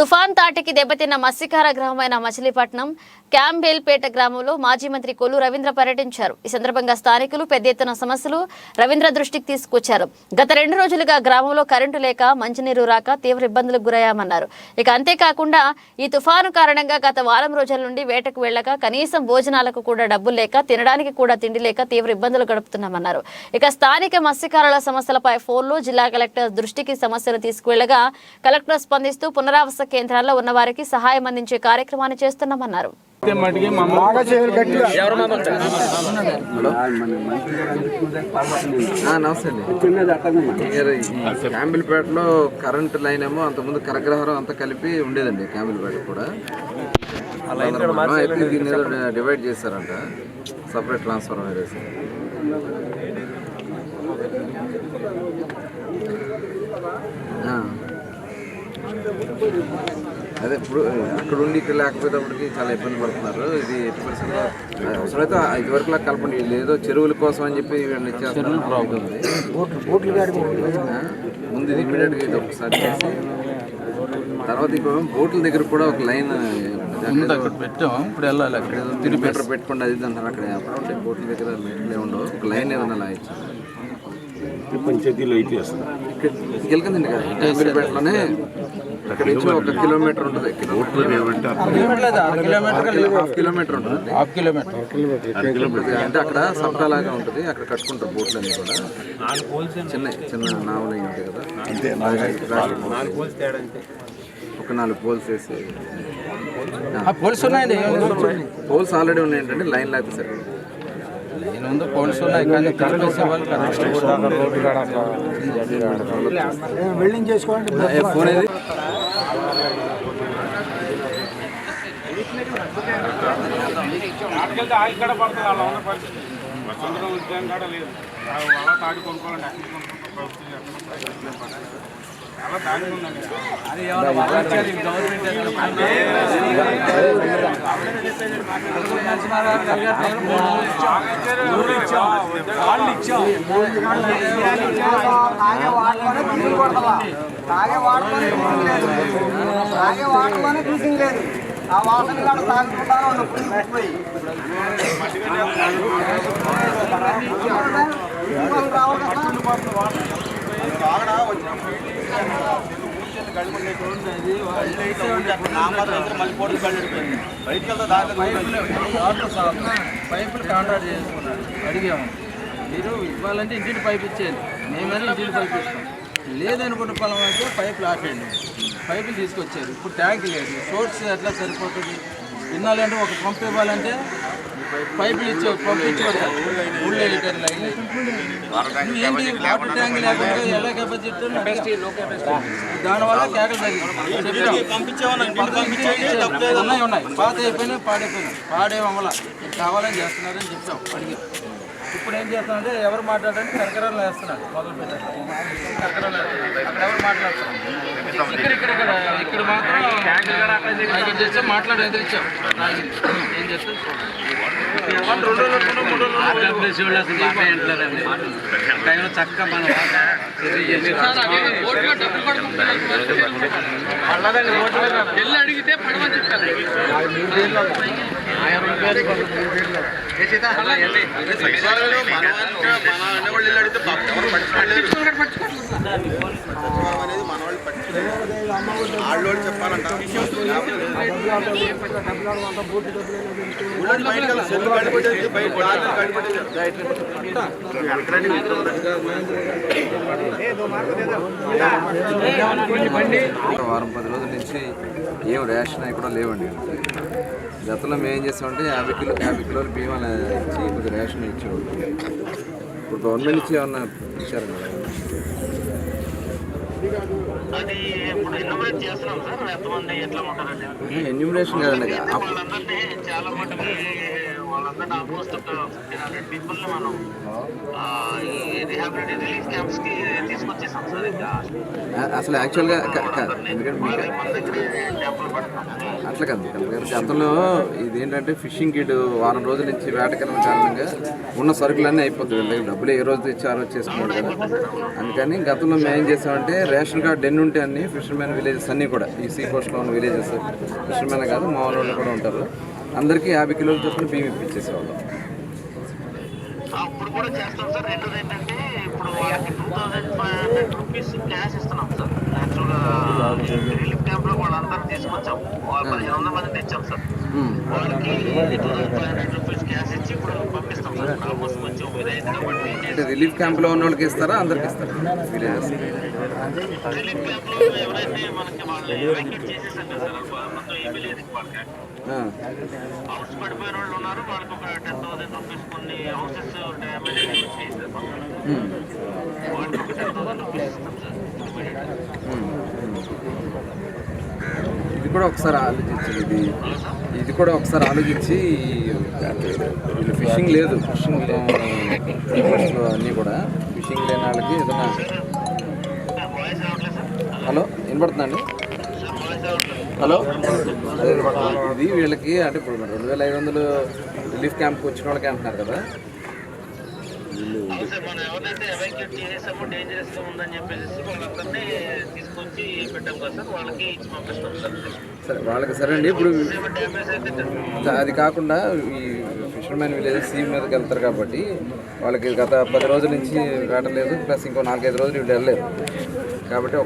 తుఫాన్ తాటికి దెబ్బతిన్న మత్స్యకార గ్రామమైన మచిలీపట్నం క్యాంబేల్పేట గ్రామంలో మాజీ మంత్రి కొల్లు రవీంద్ర పర్యటించారు. ఈ సందర్భంగా స్థానికులు పెద్ద ఎత్తున సమస్యలు రవీంద్ర దృష్టికి తీసుకొచ్చారు. గత 2 రోజులుగా గ్రామంలో కరెంటు లేక మంచినీరు రాక తీవ్ర ఇబ్బందులకు గురయ్యామన్నారు. ఇక అంతేకాకుండా ఈ తుఫాను కారణంగా గత వారం రోజుల నుండి వేటకు వెళ్లక కనీసం భోజనాలకు కూడా డబ్బులు లేక తినడానికి కూడా తిండి లేక తీవ్ర ఇబ్బందులు గడుపుతున్నామన్నారు. ఇక స్థానిక మత్స్యకారుల సమస్యలపై ఫోన్లో జిల్లా కలెక్టర్ దృష్టికి సమస్యలు తీసుకువెళ్లగా కలెక్టర్ స్పందిస్తూ పునరావాస కేంద్రాల్లో ఉన్న వారికి సహాయం అందించే కార్యక్రమాన్ని చేస్తున్నామన్నారు. క్యాంబిల్పేటలో కరెంట్ లైన్ ఏమో అంతకుముందు కరగ్రహారం అంతా కలిపి ఉండేదండి. క్యాంబిల్పేట కూడా దీన్ని ఏదో డివైడ్ చేశారంట, సపరేట్ ట్రాన్స్ఫార్మర్ వేసి. అదే ఇప్పుడు అక్కడ ఉండి ఇక్కడ లేకపోయేటప్పటికి చాలా ఇబ్బంది పడుతున్నారు. ఇది 80% అవసరమైతే ఇదివరకులా కలపండి, లేదో చెరువుల కోసం అని చెప్పి వీళ్ళు ఇచ్చేస్తున్నారు. ప్రాబ్లం ముందు ఇది ఇమీడియట్గా ఇది ఒకసారి చేసి తర్వాత ఇప్పుడు బోట్ల దగ్గర కూడా ఒక లైన్ పెట్టాం. ఇప్పుడు వెళ్ళాలి అక్కడ తిరిగి మీటర్ పెట్టుకోండి అది అంటారు. అక్కడ అప్పుడు బోట్ల దగ్గర మీటర్లే ఉండవు, ఒక లైన్ ఏదన్నా అలా ఇచ్చారు. పంచాయతీలో అయితే వస్తుంది గెలకందండి కదా క్యాంబిల్పేటలోనే అక్కడ నుంచి 1 కిలోమీటర్ ఉంటుంది. హాఫ్ కిలోమీటర్ అంటే అక్కడ సప్తా లాగా ఉంటుంది. అక్కడ కట్టుకుంటారు బోట్లు అన్ని కూడా, చిన్న చిన్న నావలు అయి ఉంటాయి కదా. ఒక 4 పోల్స్ వేసి పోల్స్ ఆల్రెడీ ఉన్నాయంటే లైన్ లేకపోతే సరే పోల్స్ ఉన్నాయి కానీ వెల్డింగ్ చేసుకోండి. ఫోన్ ఏది ఇక్కడ పడుతుంది అలా ఉన్న పరిస్థితి. వసంతరం ఉద్యోగం కూడా లేదు. అలా తాడి కొనుక్కోవాలండి, అలా దాడి ఉందండి. ఆ వాసన కూడా తాగుకుంటాను పోయి పైపులు కాంట్రాక్ట్ చేసుకున్నాడు. అడిగాము, మీరు ఇవ్వాలంటే ఇంటిని పైపు ఇచ్చేది, మేమైనా ఇంటిని పైపు ఇస్తాం. లేదనుకున్న పొలం అయితే పైపులు ఆపేయండి. పైపులు తీసుకొచ్చారు. ఇప్పుడు ట్యాంక్ లేదు, సోర్స్ ఎట్లా సరిపోతుంది? ఇన్నాళ్ళంటే ఒక పంపు ఇవ్వాలంటే పైపులు ఇచ్చి పంపించేవారు. ఊళ్ళో లీటర్ లైన్ ఏంటి వాటర్ ట్యాంక్ లేకుండా ఎలా కెపాసిటీ దానివల్ల కేకలు తగ్గి ఉన్నాయి. పాత అయిపోయినాయి, పాడైపోయినాయి. పాడేమల్ల కావాలని చేస్తున్నారని చెప్తాం. అడిగాం. ఇప్పుడు ఏం చేస్తామంటే ఎవరు మాట్లాడాలంటే కరకరాలు వేస్తున్నారు. మొదలు పెట్టారు కరకరాలు వేస్తున్నారు. అక్కడ ఎవరు మాట్లాడుతున్నారు? ఇక్కడ మాత్రం చేస్తే మాట్లాడి ఎదిరించాం. ఏం చేస్తాం చక్కగా మనం వెళ్ళి అడిగితే పడమని చెప్పారు. ఆళ్ళోళ్ళు చెప్పాలంట. వారం 10 రోజుల నుంచి ఏం రేషన్ అవి కూడా లేవండి. గతంలో మేము ఏం చేస్తామంటే 50 కిలోలు బియ్యం ఇచ్చి కొద్దిగా రేషన్ ఇచ్చేవాళ్ళు. ఇప్పుడు గవర్నమెంట్ నుంచి ఏమన్నా ఇచ్చారు కదా? ఎన్యూమరేషన్ కదండి. వాళ్ళందరినీ ఆల్మోస్ట్ ఒక 1500 పీపుల్ని మనం ఈ రిహాబిలిటీ రిలీఫ్ క్యాంప్స్కి తీసుకొచ్చేసాం సార్. ఇంకా అసలు యాక్చువల్గా ఎందుకంటే మీకు మన దగ్గర క్యాంపులు పడుతున్నాం. అట్లా కాదు గతంలో ఇదేంటంటే ఫిషింగ్ కిట్ వారం రోజుల నుంచి వేటకెళ్ళిన కారణంగా ఉన్న సరుకులన్నీ అయిపోతుంది. వీళ్ళ దగ్గర డబ్బులు ఏ రోజు తెచ్చి ఆ రోజు చేసుకున్నారు కదా. అందుకని గతంలో మేము ఏం చేసామంటే రేషన్ కార్డు ఎన్ని ఉంటే అన్ని ఫిషర్మెన్ విలేజెస్ అన్నీ కూడా ఈ సీ కోస్ట్లో ఉన్న విలేజెస్ ఫిషర్మెన్ కాదు మామూలు వాళ్ళు కూడా ఉంటారు, అందరికీ 50 కిలోల చొప్పున బియ్యం ఇప్పించేసేవాళ్ళం. అప్పుడు కూడా చేస్తాం సార్. రెండోది ఏంటంటే ఇప్పుడు వాళ్ళకి 2500 రూపీస్ క్యాష్ ఇస్తున్నాం సార్. యాక్చువల్గా రిలీఫ్ క్యాంప్ లో వాళ్ళందరూ తీసుకొచ్చాం, 1500 మంది తెచ్చాం సార్. వాళ్ళకి 2500 రూపీస్ క్యాష్ ఇచ్చి ఇప్పుడు పంపిస్తాం సార్. ఆల్మోస్ట్ కొంచెం ఇదైంది కాబట్టి అంటే రిలీఫ్ క్యాంప్లో ఉన్న వాళ్ళకి ఇస్తారా అందరికి ఇస్తారా విలేజెస్? రిలీఫ్ క్యాంప్ లో ఎవరైతే మనకి వాళ్ళు ఎవాక్యూట్ చేసేసాం కదా సార్, మొత్తం ఈ విలేజ్ వాళ్ళకి హౌస్ పడిపోయిన వాళ్ళు ఉన్నారు. వాళ్ళకి ఒక 10,000 రూపీస్ కొన్ని హౌసెస్ డ్యామేజ్ అయినాయి సార్. వాళ్ళకి ఒక 10,000 రూపీస్ ఇస్తాం సార్. ఇది కూడా ఒకసారి ఆలోచించి ఇది కూడా ఒకసారి ఆలోచించి వీళ్ళు ఫిషింగ్ లేదు, ఫిషింగ్ అన్నీ కూడా ఫిషింగ్ లేని వాళ్ళకి ఏదైనా. వాయిస్ రావట్లేదు సార్. హలో వినపడుతుందండి? వాయిస్ రావట్లేదు. హలో అదే ఇది వీళ్ళకి అంటే ఇప్పుడు 2500 రిలీఫ్ క్యాంప్కి వచ్చిన వాళ్ళకి అంటున్నారు కదా. సార్ మనం ఎవరినైతే ఎవాక్యూట్ చేసేసామో డేంజరస్ గా ఉందని చెప్పేసి వాళ్ళందరినీ తీసుకొచ్చి పెట్టాం కదా సార్. వాళ్ళకి ఇచ్చి పంపిస్తాం సార్. సరే వాళ్ళకి సరే అండి. ఇప్పుడు డ్యామేజ్ అయితే అది కాకుండా ఈ ఫిషర్మెన్ విలేజ్ సీ మీదకి వెళ్తారు కాబట్టి వాళ్ళకి గత 10 రోజుల నుంచి వేటలేదు, ప్లస్ ఇంకో 4-5 రోజులు వీళ్ళు వెళ్ళలేదు కాబట్టి